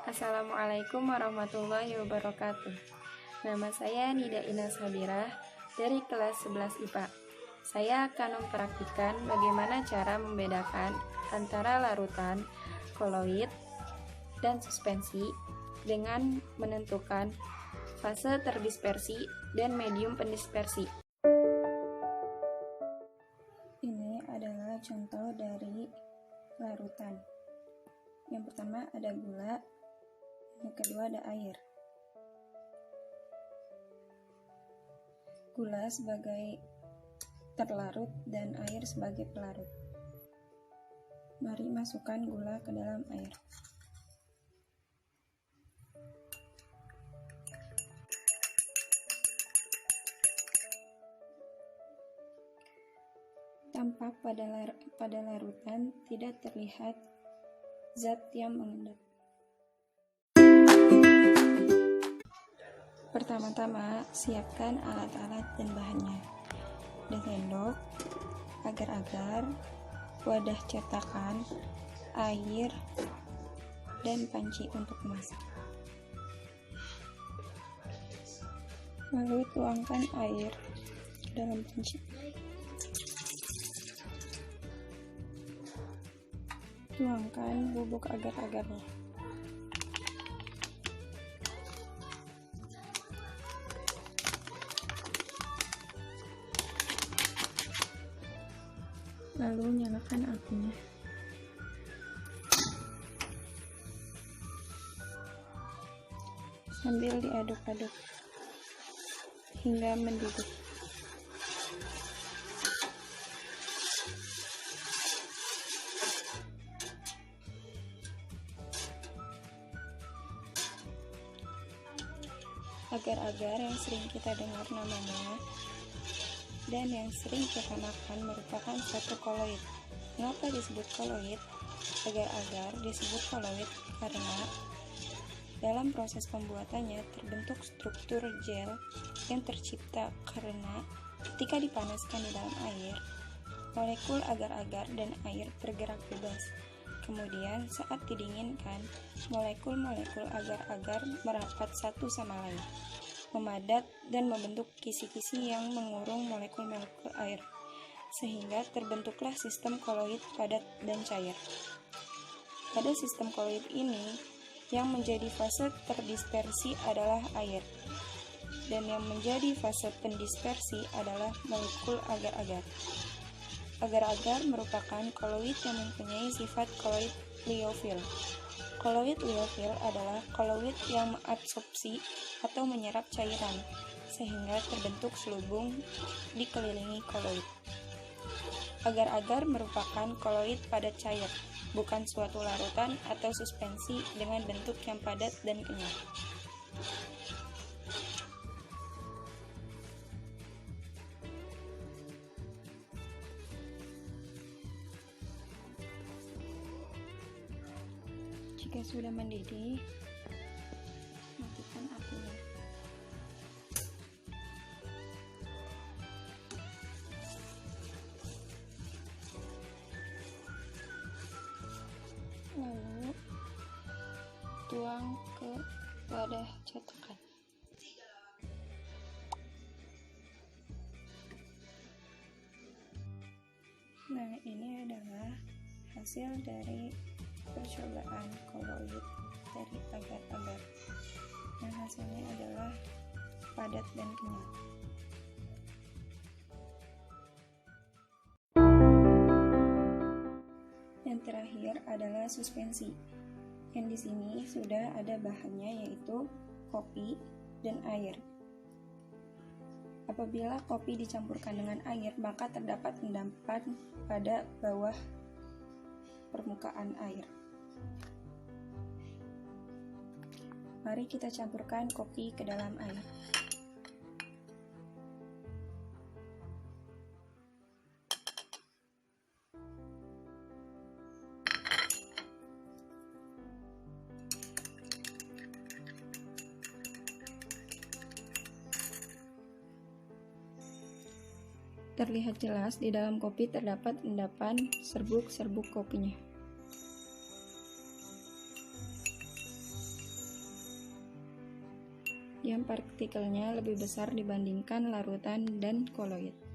Assalamualaikum warahmatullahi wabarakatuh. Nama saya Nida Ina Sabirah dari kelas 11 IPA. Saya akan mempraktikkan bagaimana cara membedakan antara larutan, koloid, dan suspensi dengan menentukan fase terdispersi dan medium pendispersi. Ini adalah contoh dari larutan. Yang pertama ada gula, yang kedua ada air. Gula sebagai terlarut dan air sebagai pelarut. Mari masukkan gula ke dalam air. Tampak pada larutan tidak terlihat zat yang mengendap. Pertama-tama, siapkan alat-alat dan bahannya. Ada sendok, agar-agar, wadah cetakan, air, dan panci untuk memasak. Lalu tuangkan air ke dalam panci. Tuangkan bubuk agar-agarnya. Lalu nyalakan apinya. Sambil diaduk-aduk hingga mendidih. Agar-agar yang sering kita dengar namanya dan yang sering kita makan merupakan suatu koloid. Mengapa disebut koloid? Agar-agar disebut koloid karena dalam proses pembuatannya terbentuk struktur gel yang tercipta karena ketika dipanaskan di dalam air, molekul agar-agar dan air bergerak bebas. Kemudian saat didinginkan, molekul-molekul agar-agar merapat satu sama lain, memadat dan membentuk kisi-kisi yang mengurung molekul-molekul air, sehingga terbentuklah sistem koloid padat dan cair. Pada sistem koloid ini, yang menjadi fase terdispersi adalah air, dan yang menjadi fase pendispersi adalah molekul agar-agar. Agar-agar merupakan koloid yang mempunyai sifat koloid liofil. Koloid liofil adalah koloid yang mengabsorpsi atau menyerap cairan, sehingga terbentuk selubung dikelilingi koloid. Agar-agar merupakan koloid padat cair, bukan suatu larutan atau suspensi dengan bentuk yang padat dan kenyal. Jika sudah mendidih, matikan apinya. Lalu tuang ke wadah cetakan. Nah, ini adalah hasil dari percobaan koloid dari agar-agar. Nah, hasilnya adalah padat dan kenyal. Yang terakhir adalah suspensi. Yang di sini sudah ada bahannya, yaitu kopi dan air. Apabila kopi dicampurkan dengan air, maka terdapat endapan pada bawah permukaan air. Mari kita campurkan kopi ke dalam air. Terlihat jelas di dalam kopi terdapat endapan serbuk-serbuk kopinya. yang partikelnya lebih besar dibandingkan larutan dan koloid.